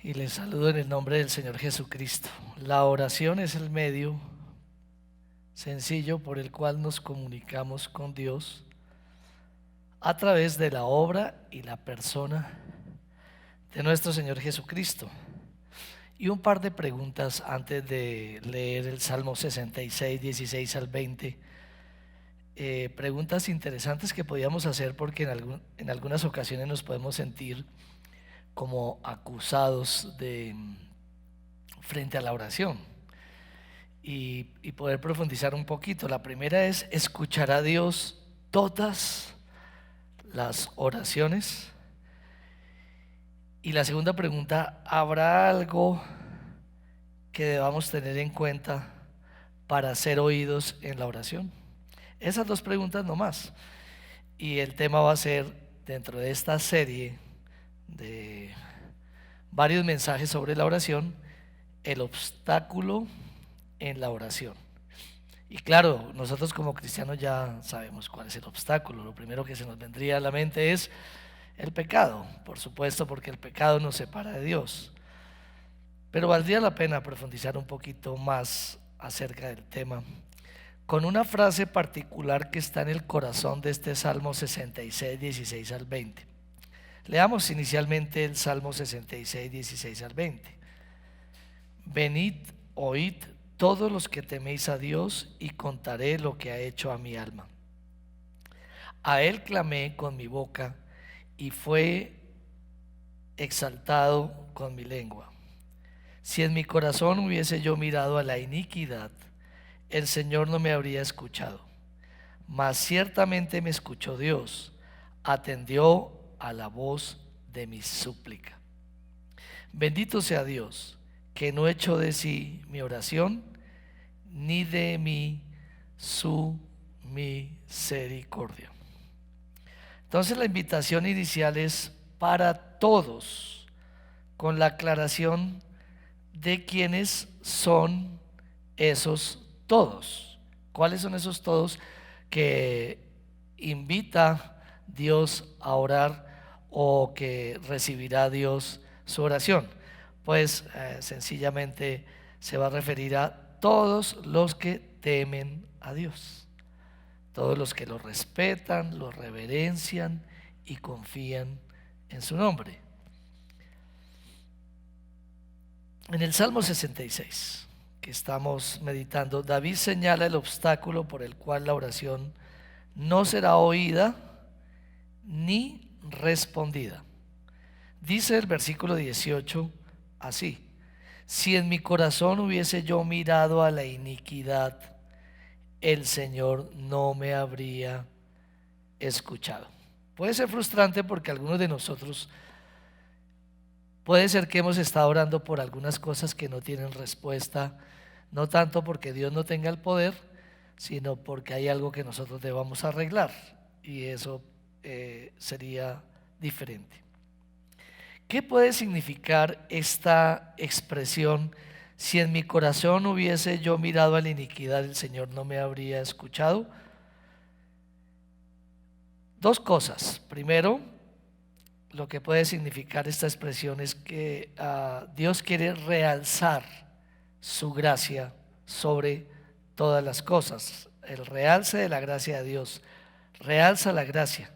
Y les saludo en el nombre del Señor Jesucristo. La oración es el medio sencillo por el cual nos comunicamos con Dios a través de la obra y la persona de nuestro Señor Jesucristo. Y un par de preguntas antes de leer el Salmo 66, 16 al 20. Preguntas interesantes que podíamos hacer porque en algunas ocasiones nos podemos sentir como acusados frente a la oración y poder profundizar un poquito. La primera es: ¿escuchar a Dios todas las oraciones? Y la segunda pregunta: ¿habrá algo que debamos tener en cuenta para ser oídos en la oración? Esas dos preguntas nomás. Y el tema va a ser, dentro de esta serie de varios mensajes sobre la oración, el obstáculo en la oración. Y claro, nosotros como cristianos ya sabemos cuál es el obstáculo. Lo primero que se nos vendría a la mente es el pecado, por supuesto, porque el pecado nos separa de Dios. Pero valdría la pena profundizar un poquito más acerca del tema con una frase particular que está en el corazón de este Salmo 66, 16 al 20. Leamos inicialmente el Salmo 66, 16 al 20. Venid, oíd todos los que teméis a Dios, y contaré lo que ha hecho a mi alma. A Él clamé con mi boca, y fue exaltado con mi lengua. Si en mi corazón hubiese yo mirado a la iniquidad, el Señor no me habría escuchado. Mas ciertamente me escuchó Dios, atendió a la voz de mi súplica. Bendito sea Dios, que no echó de sí mi oración, ni de mí su misericordia. Entonces la invitación inicial es para todos, con la aclaración de quiénes son esos todos. ¿Cuáles son esos todos que invita Dios a orar o que recibirá Dios su oración? Pues sencillamente se va a referir a todos los que temen a Dios, todos los que lo respetan, lo reverencian y confían en su nombre. En el Salmo 66, que estamos meditando, David señala el obstáculo por el cual la oración no será oída ni respondida. Dice el versículo 18 así: si en mi corazón hubiese yo mirado a la iniquidad, el Señor no me habría escuchado. Puede ser frustrante porque algunos de nosotros puede ser que hemos estado orando por algunas cosas que no tienen respuesta, no tanto porque Dios no tenga el poder, sino porque hay algo que nosotros debamos arreglar, y eso sería diferente. ¿Qué puede significar esta expresión: si en mi corazón hubiese yo mirado a la iniquidad, el Señor no me habría escuchado? Dos cosas. Primero, lo que puede significar esta expresión es que Dios quiere realzar su gracia sobre todas las cosas. El realce de la gracia de Dios realza la gracia.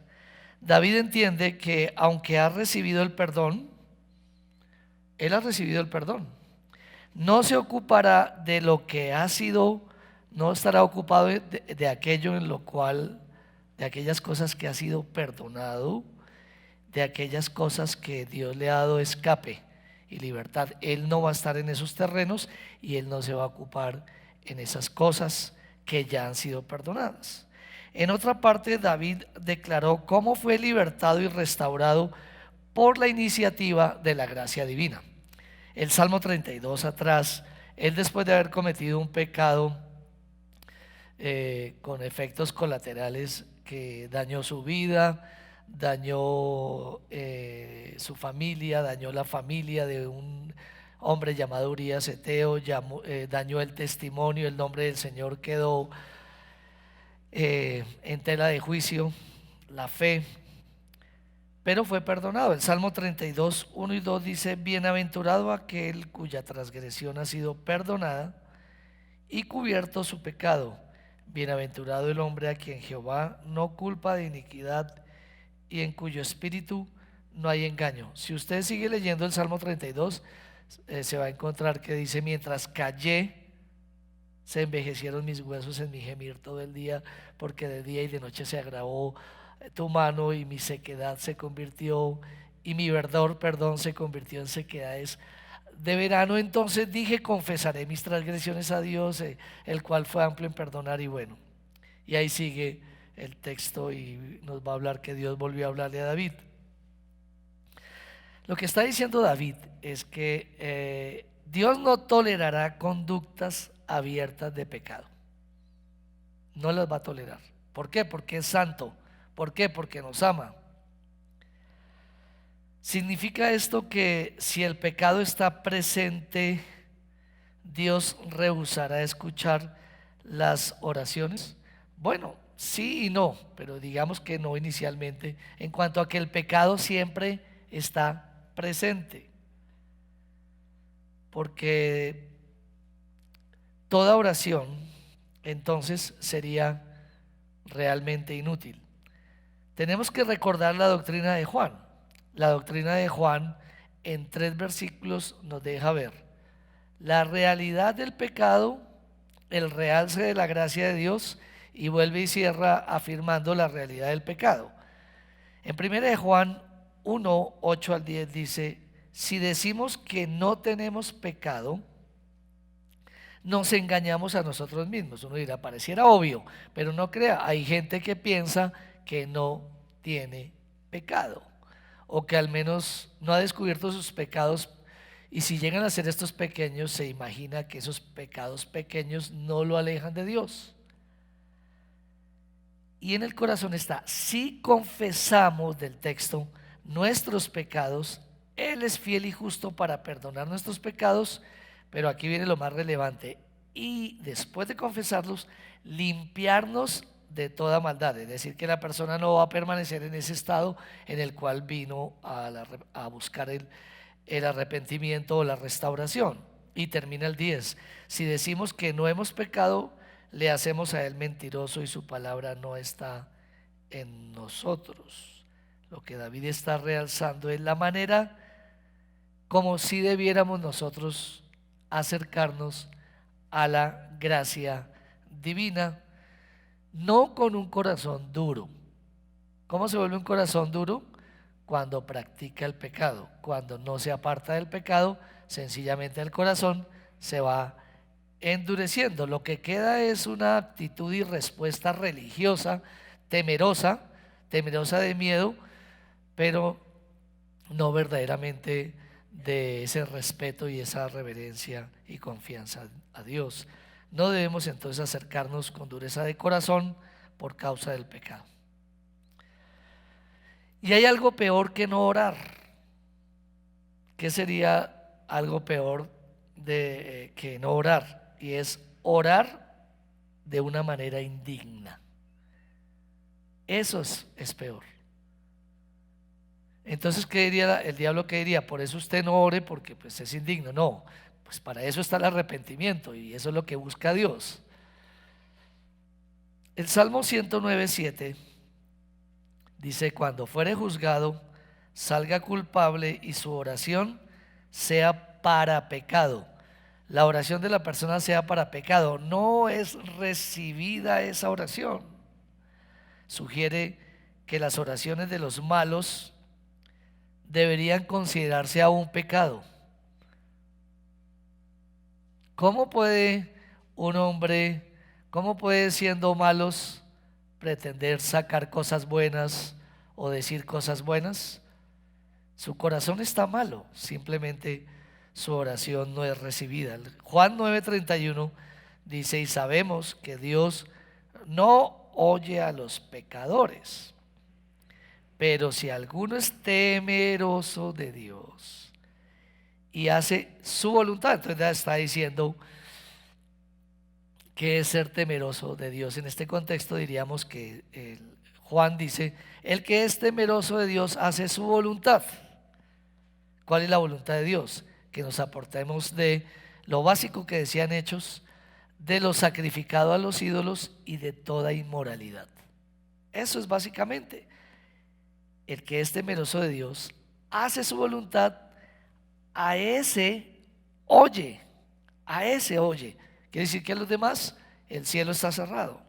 David entiende que aunque ha recibido el perdón, él ha recibido el perdón, no se ocupará de lo que ha sido, no estará ocupado de aquello en lo cual, de aquellas cosas que ha sido perdonado, de aquellas cosas que Dios le ha dado escape y libertad. Él no va a estar en esos terrenos y él no se va a ocupar en esas cosas que ya han sido perdonadas. En otra parte, David declaró cómo fue libertado y restaurado por la iniciativa de la gracia divina. El Salmo 32 atrás, él, después de haber cometido un pecado con efectos colaterales que dañó su vida, dañó su familia, dañó la familia de un hombre llamado Urías Eteo, dañó el testimonio, el nombre del Señor quedó en tela de juicio, la fe. pero fue perdonado. El Salmo 32, 1 y 2 dice: bienaventurado aquel cuya transgresión ha sido perdonada y cubierto su pecado. Bienaventurado el hombre a quien Jehová no culpa de iniquidad y en cuyo espíritu no hay engaño. Si usted sigue leyendo el Salmo 32, se va a encontrar que dice: mientras callé, se envejecieron mis huesos en mi gemir todo el día, porque de día y de noche se agravó tu mano, y mi sequedad se convirtió, y mi verdor, perdón, se convirtió en sequedades de verano. Entonces dije: confesaré mis transgresiones a Dios, el cual fue amplio en perdonar y bueno. Y ahí sigue el texto y nos va a hablar que Dios volvió a hablarle a David. Lo que está diciendo David es que Dios no tolerará conductas abiertas de pecado. No las va a tolerar. ¿Por qué? Porque es santo. ¿Por qué? Porque nos ama. ¿Significa esto que si el pecado está presente, Dios rehusará escuchar las oraciones? Bueno, sí y no, pero digamos que no inicialmente, en cuanto a que el pecado siempre está presente, porque toda oración entonces sería realmente inútil. Tenemos que recordar la doctrina de Juan. La doctrina de Juan en 3 versículos nos deja ver la realidad del pecado, el realce de la gracia de Dios, y vuelve y cierra afirmando la realidad del pecado. En 1 de Juan 1, 8 al 10 dice: si decimos que no tenemos pecado, nos engañamos a nosotros mismos. Uno dirá: pareciera obvio, pero no crea, hay gente que piensa que no tiene pecado, o que al menos no ha descubierto sus pecados, y si llegan a ser estos pequeños, se imagina que esos pecados pequeños no lo alejan de Dios. Y en el corazón está: si confesamos, del texto, nuestros pecados, Él es fiel y justo para perdonar nuestros pecados, pero aquí viene lo más relevante, y después de confesarlos, limpiarnos de toda maldad. Es decir, que la persona no va a permanecer en ese estado en el cual vino a buscar el arrepentimiento o la restauración. Y termina el 10: si decimos que no hemos pecado, le hacemos a Él mentiroso y su palabra no está en nosotros. Lo que David está realzando es la manera como si debiéramos nosotros acercarnos a la gracia divina, no con un corazón duro. ¿Cómo se vuelve un corazón duro? Cuando practica el pecado. Cuando no se aparta del pecado, sencillamente el corazón se va endureciendo. Lo que queda es una actitud y respuesta religiosa, temerosa de miedo, pero no verdaderamente de ese respeto y esa reverencia y confianza a Dios. No debemos entonces acercarnos con dureza de corazón por causa del pecado. Y hay algo peor que no orar. ¿Qué sería algo peor que no orar? Y es orar de una manera indigna. Eso es peor. Entonces, ¿qué diría el diablo? ¿Qué diría? Por eso usted no ore, porque pues es indigno. No, pues para eso está el arrepentimiento, y eso es lo que busca Dios. El Salmo 109, 7 dice: cuando fuere juzgado, salga culpable y su oración sea para pecado. La oración de la persona sea para pecado, no es recibida esa oración. Sugiere que las oraciones de los malos deberían considerarse aún pecado. ¿Cómo puede un hombre, cómo puede, siendo malos, pretender sacar cosas buenas o decir cosas buenas? Su corazón está malo, simplemente su oración no es recibida. Juan 9:31 dice: y sabemos que Dios no oye a los pecadores, pero si alguno es temeroso de Dios y hace su voluntad. Entonces ya está diciendo que es ser temeroso de Dios. En este contexto diríamos que Juan dice, el que es temeroso de Dios hace su voluntad. ¿Cuál es la voluntad de Dios? Que nos aportemos de lo básico que decían Hechos, de lo sacrificado a los ídolos y de toda inmoralidad. Eso es básicamente. El que es temeroso de Dios hace su voluntad, a ese oye, a ese oye. Quiere decir que a los demás el cielo está cerrado.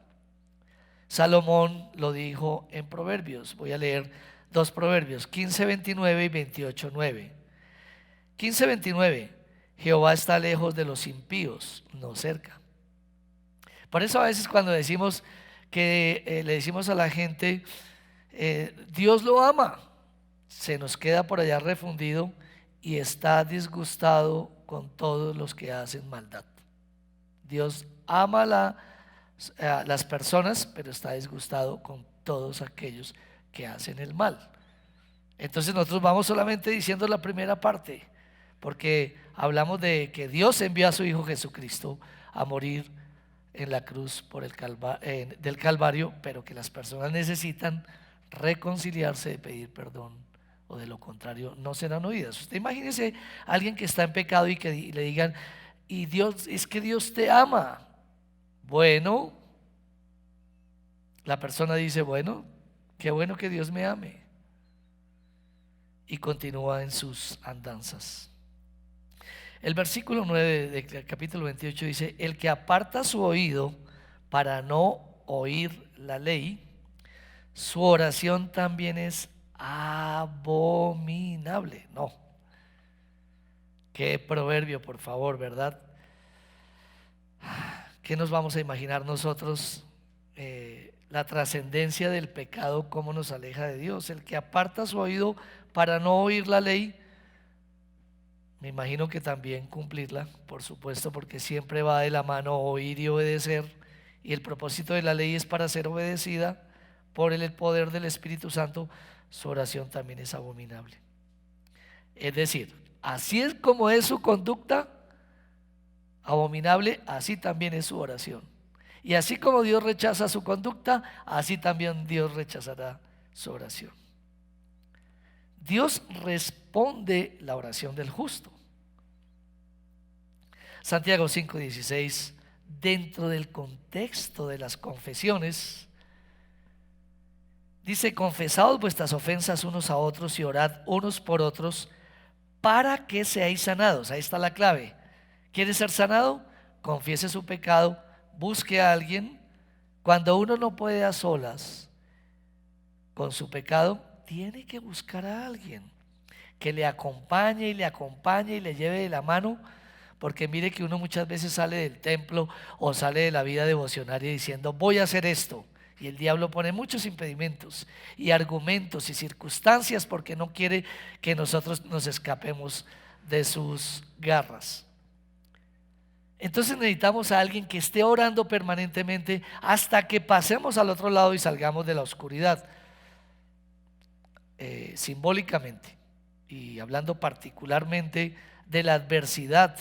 Salomón lo dijo en Proverbios. Voy a leer dos Proverbios, 15:29 y 28:9. 15:29, Jehová está lejos de los impíos, no cerca. Por eso a veces cuando decimos que le decimos a la gente, Dios lo ama, se nos queda por allá refundido y está disgustado con todos los que hacen maldad. Dios ama las personas, pero está disgustado con todos aquellos que hacen el mal. Entonces nosotros vamos solamente diciendo la primera parte, porque hablamos de que Dios envió a su Hijo Jesucristo a morir en la cruz del Calvario, pero que las personas necesitan reconciliarse, de pedir perdón, o de lo contrario no serán oídas. Usted imagínese a alguien que está en pecado y que le digan, y Dios, es que Dios te ama. Bueno, la persona dice, bueno, qué bueno que Dios me ame, y continúa en sus andanzas. El versículo 9 del capítulo 28 dice, el que aparta su oído para no oír la ley, su oración también es abominable. No, qué proverbio, por favor, ¿verdad? ¿Qué nos vamos a imaginar nosotros? La trascendencia del pecado, cómo nos aleja de Dios. El que aparta su oído para no oír la ley, me imagino que también cumplirla, por supuesto, porque siempre va de la mano oír y obedecer, y el propósito de la ley es para ser obedecida por el poder del Espíritu Santo. Su oración también es abominable. Es decir, así es como es su conducta abominable, así también es su oración. Y así como Dios rechaza su conducta, así también Dios rechazará su oración. Dios responde la oración del justo. Santiago 5:16, dentro del contexto de las confesiones, dice, confesaos vuestras ofensas unos a otros y orad unos por otros para que seáis sanados. Ahí está la clave. ¿Quiere ser sanado? Confiese su pecado, busque a alguien. Cuando uno no puede a solas con su pecado, tiene que buscar a alguien que le acompañe y le lleve de la mano, porque mire que uno muchas veces sale del templo o sale de la vida devocionaria diciendo voy a hacer esto, y el diablo pone muchos impedimentos y argumentos y circunstancias porque no quiere que nosotros nos escapemos de sus garras. Entonces necesitamos a alguien que esté orando permanentemente hasta que pasemos al otro lado y salgamos de la oscuridad. Simbólicamente y hablando particularmente de la adversidad,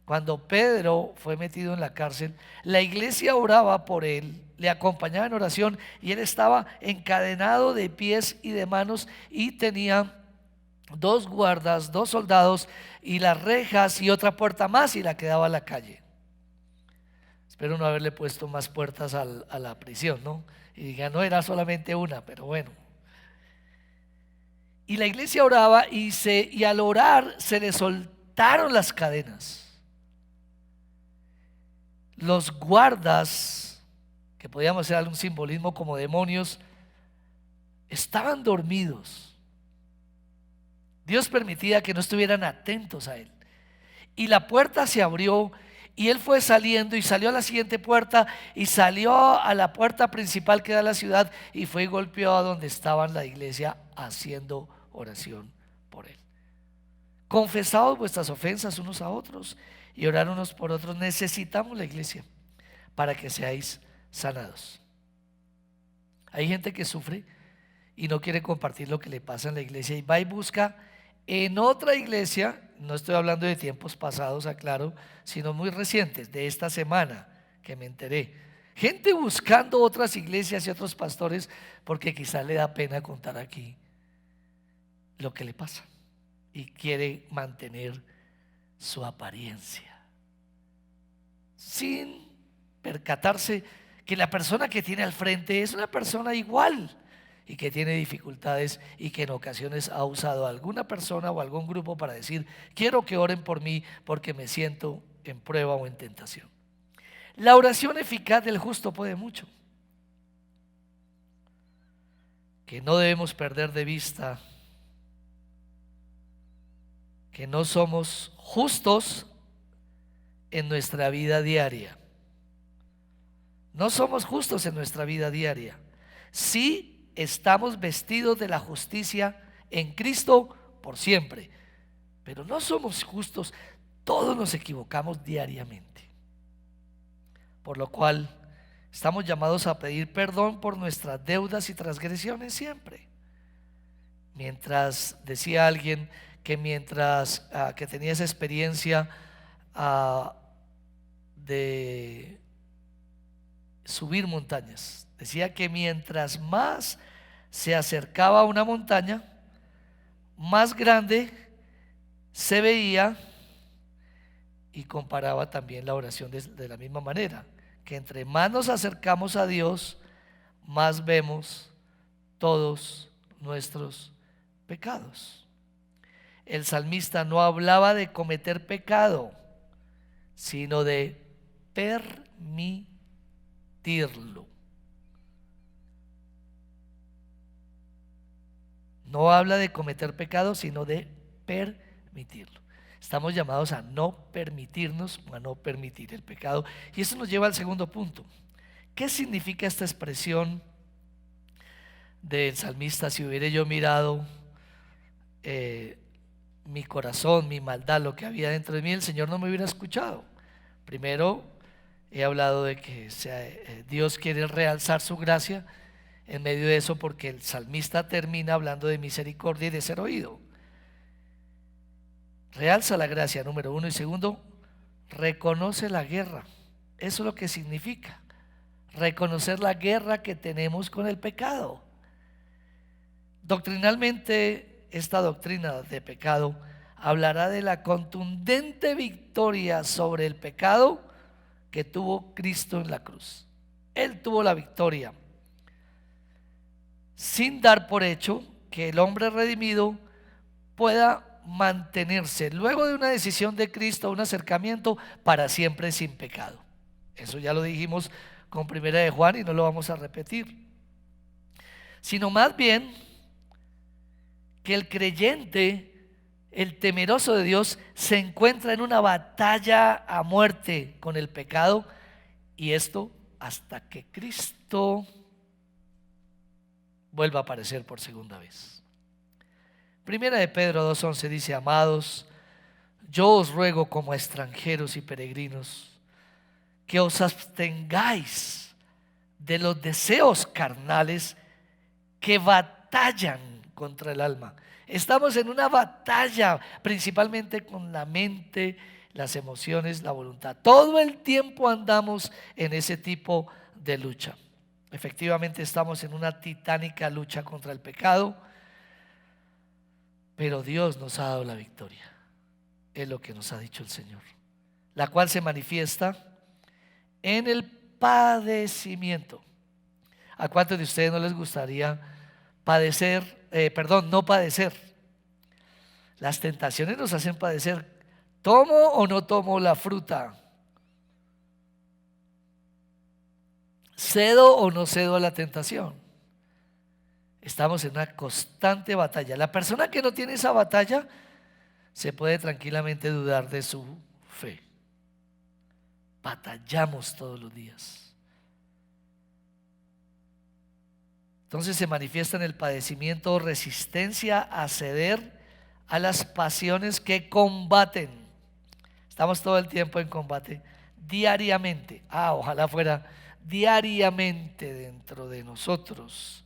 cuando Pedro fue metido en la cárcel, la iglesia oraba por él, le acompañaba en oración, y él estaba encadenado de pies y de manos y tenía 2 guardas, 2 soldados y las rejas y otra puerta más, y la que daba a la calle. Espero no haberle puesto más puertas a la prisión, ¿no? Y diga, no era solamente una, pero bueno. Y la iglesia oraba y al orar se le soltaron las cadenas. Los guardas, que podíamos hacer algún simbolismo como demonios, estaban dormidos. Dios permitía que no estuvieran atentos a él. Y la puerta se abrió y él fue saliendo y salió a la siguiente puerta y salió a la puerta principal que da a la ciudad y fue y golpeó a donde estaban la iglesia haciendo oración por él. Confesaos vuestras ofensas unos a otros y orar unos por otros. Necesitamos la iglesia para que seáis sanados. Hay gente que sufre y no quiere compartir lo que le pasa en la iglesia y va y busca en otra iglesia. No estoy hablando de tiempos pasados, aclaro, sino muy recientes, de esta semana que me enteré. Gente buscando otras iglesias y otros pastores porque quizás le da pena contar aquí lo que le pasa y quiere mantener su apariencia, sin percatarse que la persona que tiene al frente es una persona igual y que tiene dificultades y que en ocasiones ha usado a alguna persona o algún grupo para decir: quiero que oren por mí porque me siento en prueba o en tentación. La oración eficaz del justo puede mucho. Que no debemos perder de vista que no somos justos en nuestra vida diaria. No somos justos en nuestra vida diaria. Sí estamos vestidos de la justicia en Cristo por siempre, pero no somos justos. Todos nos equivocamos diariamente. Por lo cual estamos llamados a pedir perdón por nuestras deudas y transgresiones siempre. Mientras decía alguien que mientras que tenía esa experiencia de subir montañas, decía que mientras más se acercaba a una montaña, más grande se veía, y comparaba también la oración de la misma manera, que entre más nos acercamos a Dios, más vemos todos nuestros pecados. El salmista no hablaba de cometer pecado, sino de permitirlo. No habla de cometer pecado, sino de permitirlo. Estamos llamados a no permitirnos, a no permitir el pecado. Y eso nos lleva al segundo punto. ¿Qué significa esta expresión del salmista? Si hubiera yo mirado mi corazón, mi maldad, lo que había dentro de mí, el Señor no me hubiera escuchado. Primero, he hablado de que Dios quiere realzar su gracia en medio de eso, porque el salmista termina hablando de misericordia y de ser oído. Realza la gracia, número uno, y segundo, reconoce la guerra. Eso es lo que significa reconocer la guerra que tenemos con el pecado. Doctrinalmente, esta doctrina de pecado hablará de la contundente victoria sobre el pecado que tuvo Cristo en la cruz. Él tuvo la victoria, sin dar por hecho que el hombre redimido pueda mantenerse luego de una decisión de Cristo, un acercamiento, para siempre sin pecado. Eso ya lo dijimos con Primera de Juan y no lo vamos a repetir, sino más bien que el creyente, el temeroso de Dios, se encuentra en una batalla a muerte con el pecado, y esto hasta que Cristo vuelva a aparecer por segunda vez. Primera de Pedro 2:11 dice: amados, yo os ruego como a extranjeros y peregrinos que os abstengáis de los deseos carnales que batallan contra el alma. Estamos en una batalla principalmente con la mente, las emociones, la voluntad. Todo el tiempo andamos en ese tipo de lucha. Efectivamente estamos en una titánica lucha contra el pecado, pero Dios nos ha dado la victoria. Es lo que nos ha dicho el Señor, la cual se manifiesta en el padecimiento. ¿A cuántos de ustedes no les gustaría no padecer? Las tentaciones nos hacen padecer. ¿Tomo o no tomo la fruta? ¿Cedo o no cedo a la tentación? Estamos en una constante batalla. La persona que no tiene esa batalla se puede tranquilamente dudar de su fe. Batallamos todos los días. Entonces se manifiesta en el padecimiento resistencia a ceder a las pasiones que combaten. Estamos todo el tiempo en combate, diariamente. Ojalá fuera diariamente dentro de nosotros.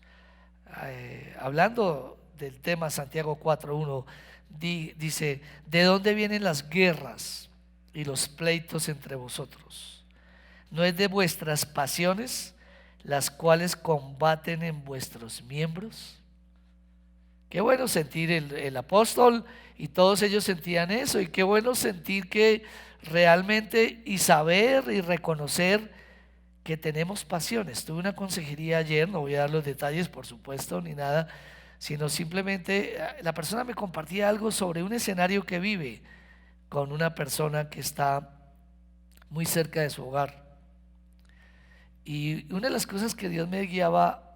Hablando del tema Santiago 4:1, dice: ¿de dónde vienen las guerras y los pleitos entre vosotros? ¿No es de vuestras pasiones las cuales combaten en vuestros miembros? Qué bueno sentir el apóstol y todos ellos sentían eso, y qué bueno sentir que realmente y saber y reconocer que tenemos pasiones. Tuve una consejería ayer, no voy a dar los detalles por supuesto ni nada, sino simplemente la persona me compartía algo sobre un escenario que vive con una persona que está muy cerca de su hogar. Y una de las cosas que Dios me guiaba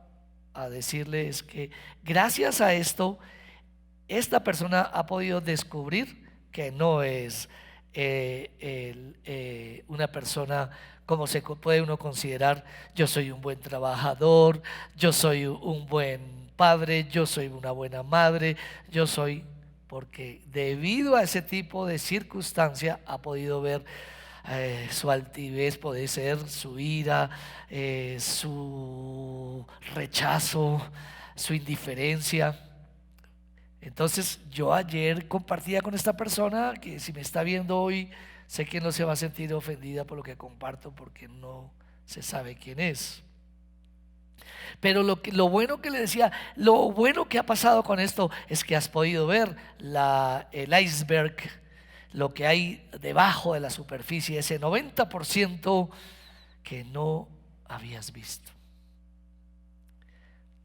a decirle es que gracias a esto, esta persona ha podido descubrir que no es una persona como se puede uno considerar: yo soy un buen trabajador, yo soy un buen padre, yo soy una buena madre, yo soy... Porque debido a ese tipo de circunstancia ha podido ver su altivez, puede ser su ira, su rechazo, su indiferencia. Entonces yo ayer compartía con esta persona que, si me está viendo hoy, sé que no se va a sentir ofendida por lo que comparto, porque no se sabe quién es. Pero lo bueno que le decía, lo bueno que ha pasado con esto es que has podido ver el iceberg, lo que hay debajo de la superficie, ese 90% que no habías visto.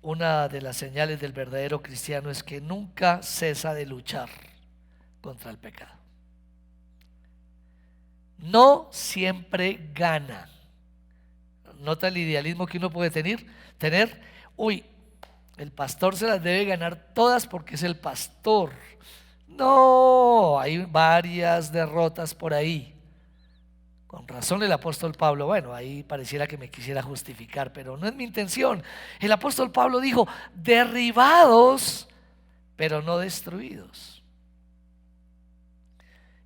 Una de las señales del verdadero cristiano es que nunca cesa de luchar contra el pecado. No siempre gana. Nota el idealismo que uno puede tener. Uy, el pastor se las debe ganar todas porque es el pastor. No, hay varias derrotas por ahí. Con razón el apóstol Pablo, bueno, ahí pareciera que me quisiera justificar, pero no es mi intención. El apóstol Pablo dijo: derribados, pero no destruidos.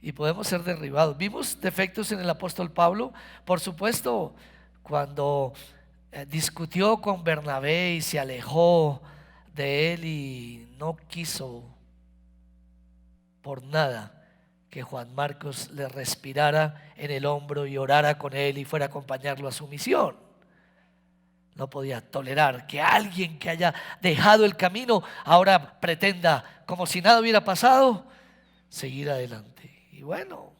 Y podemos ser derribados. Vimos defectos en el apóstol Pablo, por supuesto, cuando discutió con Bernabé y se alejó de él y no quiso por nada que Juan Marcos le respirara en el hombro y orara con él y fuera a acompañarlo a su misión. No podía tolerar que alguien que haya dejado el camino ahora pretenda, como si nada hubiera pasado, seguir adelante. Y bueno,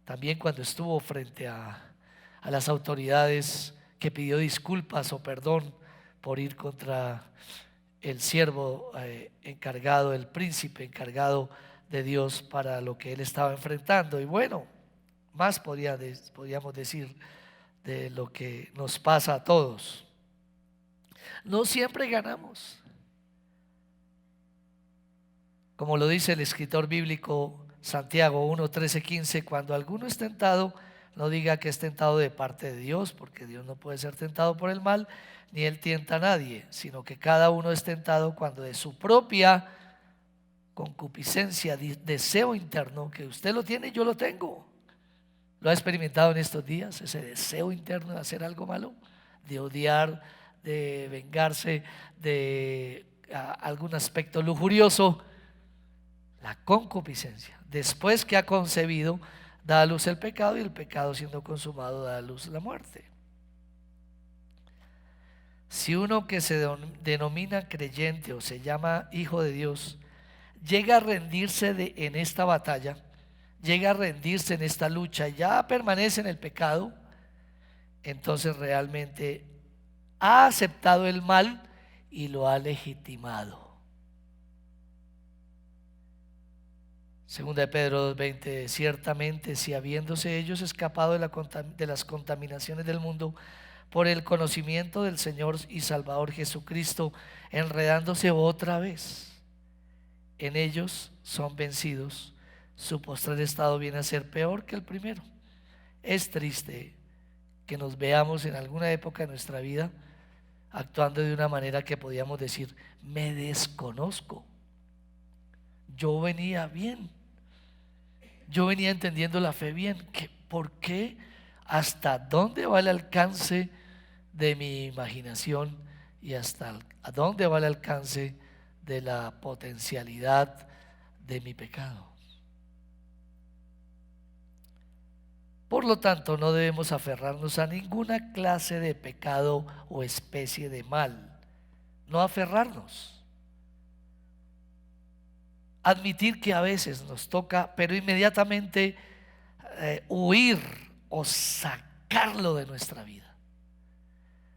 también cuando estuvo frente a las autoridades, que pidió disculpas o perdón por ir contra el siervo encargado, el príncipe encargado de Dios para lo que él estaba enfrentando. Y bueno, más podríamos decir de lo que nos pasa a todos. No siempre ganamos. Como lo dice el escritor bíblico Santiago 1, 13, 15: cuando alguno es tentado, no diga que es tentado de parte de Dios, porque Dios no puede ser tentado por el mal, ni él tienta a nadie, sino que cada uno es tentado cuando de su propia concupiscencia, deseo interno, que usted lo tiene y yo lo tengo. ¿Lo ha experimentado en estos días? Ese deseo interno de hacer algo malo, de odiar, de vengarse, de algún aspecto lujurioso. La concupiscencia, después que ha concebido, da a luz el pecado, y el pecado, siendo consumado, da a luz la muerte. Si uno que se denomina creyente o se llama hijo de Dios llega a rendirse en esta batalla, llega a rendirse en esta lucha, ya permanece en el pecado, entonces realmente ha aceptado el mal y lo ha legitimado. Segunda de Pedro 2:20: ciertamente, si habiéndose ellos escapado de las contaminaciones del mundo por el conocimiento del Señor y Salvador Jesucristo, enredándose otra vez en ellos, son vencidos, su postrer estado viene a ser peor que el primero. Es triste que nos veamos en alguna época de nuestra vida actuando de una manera que podíamos decir: me desconozco, yo venía bien, yo venía entendiendo la fe bien. ¿Por qué? ¿Hasta dónde va el alcance de mi imaginación y hasta a dónde va el alcance de la potencialidad de mi pecado? Por lo tanto, no debemos aferrarnos a ninguna clase de pecado o especie de mal. No aferrarnos. Admitir que a veces nos toca, pero inmediatamente huir o sacarlo de nuestra vida.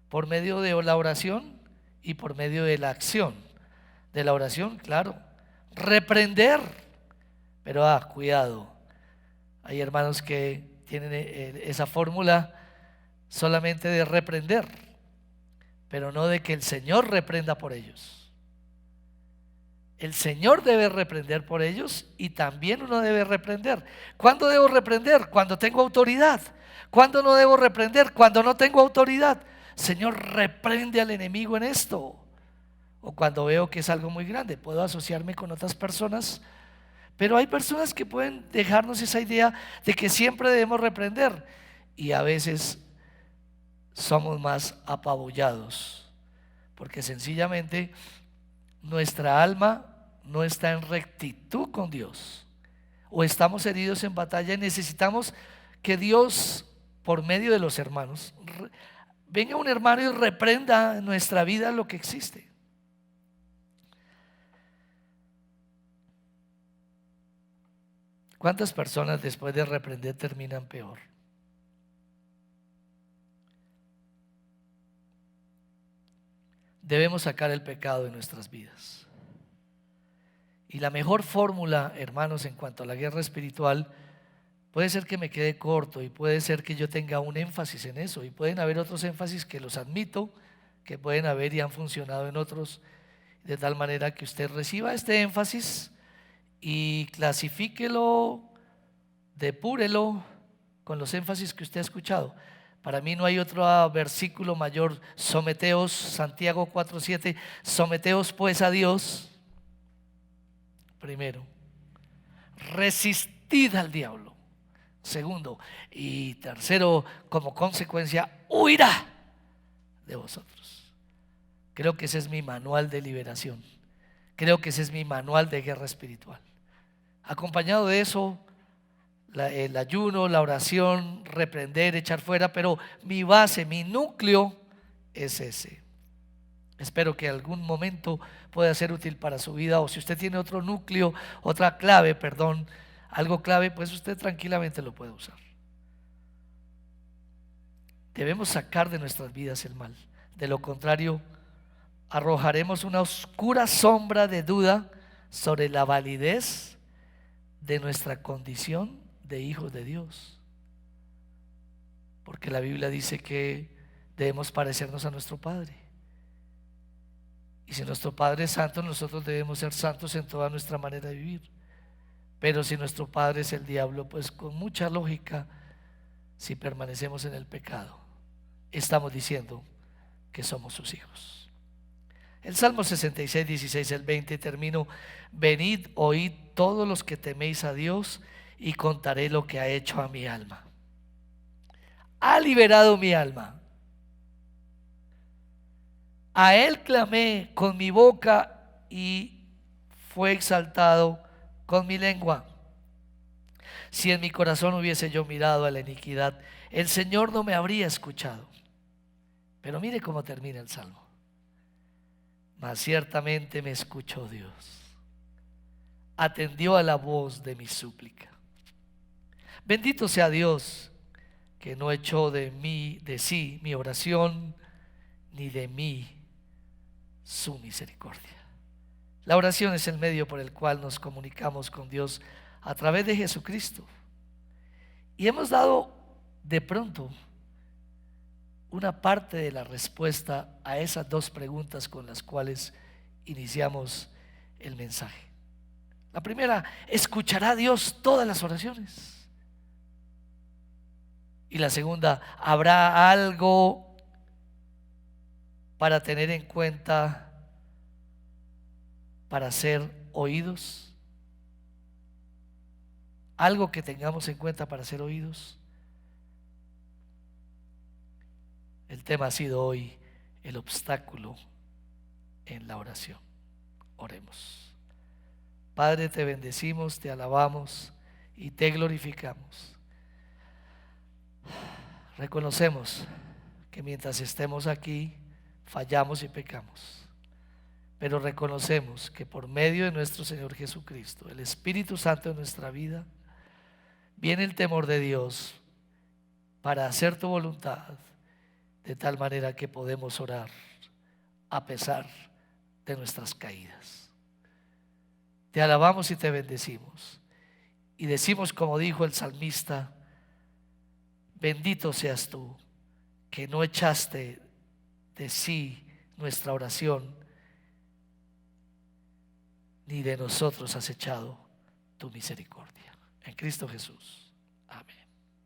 Por medio de la oración y por medio de la acción. De la oración, claro. Reprender. Pero cuidado. Hay hermanos que tienen esa fórmula solamente de reprender, pero no de que el Señor reprenda por ellos. El Señor debe reprender por ellos y también uno debe reprender. ¿Cuándo debo reprender? Cuando tengo autoridad. ¿Cuándo no debo reprender? Cuando no tengo autoridad. Señor, reprende al enemigo en esto. O cuando veo que es algo muy grande, puedo asociarme con otras personas. Pero hay personas que pueden dejarnos esa idea de que siempre debemos reprender y a veces somos más apabullados porque sencillamente nuestra alma no está en rectitud con Dios o estamos heridos en batalla y necesitamos que Dios, por medio de los hermanos, venga un hermano y reprenda en nuestra vida lo que existe. ¿Cuántas personas después de reprender terminan peor? Debemos sacar el pecado de nuestras vidas. Y la mejor fórmula, hermanos, en cuanto a la guerra espiritual, puede ser que me quede corto y puede ser que yo tenga un énfasis en eso. Y pueden haber otros énfasis que los admito, que pueden haber y han funcionado en otros, de tal manera que usted reciba este énfasis y clasifíquelo, depúrelo con los énfasis que usted ha escuchado. Para mí no hay otro versículo mayor. Someteos, Santiago 4:7, someteos pues a Dios. Primero, resistid al diablo. Segundo, y tercero, como consecuencia, huirá de vosotros. Creo que ese es mi manual de liberación. Creo que ese es mi manual de guerra espiritual. Acompañado de eso, el ayuno, la oración, reprender, echar fuera, pero mi base, mi núcleo es ese. Espero que algún momento pueda ser útil para su vida, o si usted tiene otro núcleo, otra clave, perdón, algo clave, pues usted tranquilamente lo puede usar. Debemos sacar de nuestras vidas el mal. De lo contrario, arrojaremos una oscura sombra de duda sobre la validez de nuestra condición de hijos de Dios, porque la Biblia dice que debemos parecernos a nuestro Padre, y si nuestro Padre es santo, nosotros debemos ser santos en toda nuestra manera de vivir. Pero si nuestro padre es el diablo, pues con mucha lógica, si permanecemos en el pecado, estamos diciendo que somos sus hijos. El Salmo 66, 16 al 20, termino: venid, oíd todos los que teméis a Dios, y contaré lo que ha hecho a mi alma. Ha liberado mi alma. A Él clamé con mi boca y fue exaltado con mi lengua. Si en mi corazón hubiese yo mirado a la iniquidad, el Señor no me habría escuchado. Pero mire cómo termina el Salmo: mas ciertamente me escuchó Dios, atendió a la voz de mi súplica. Bendito sea Dios, que no echó de sí mi oración, ni de mí su misericordia. La oración es el medio por el cual nos comunicamos con Dios a través de Jesucristo. Y hemos dado de pronto una parte de la respuesta a esas dos preguntas con las cuales iniciamos el mensaje. La primera: ¿escuchará Dios todas las oraciones? Y la segunda: ¿habrá algo para tener en cuenta para ser oídos? ¿Algo que tengamos en cuenta para ser oídos? El tema ha sido hoy el obstáculo en la oración. Oremos. Padre, te bendecimos, te alabamos y te glorificamos. Reconocemos que mientras estemos aquí fallamos y pecamos, pero reconocemos que por medio de nuestro Señor Jesucristo, el Espíritu Santo en nuestra vida, viene el temor de Dios para hacer tu voluntad, de tal manera que podemos orar a pesar de nuestras caídas. Te alabamos y te bendecimos y decimos, como dijo el salmista: bendito seas tú, que no echaste de sí nuestra oración, ni de nosotros has echado tu misericordia. En Cristo Jesús. Amén.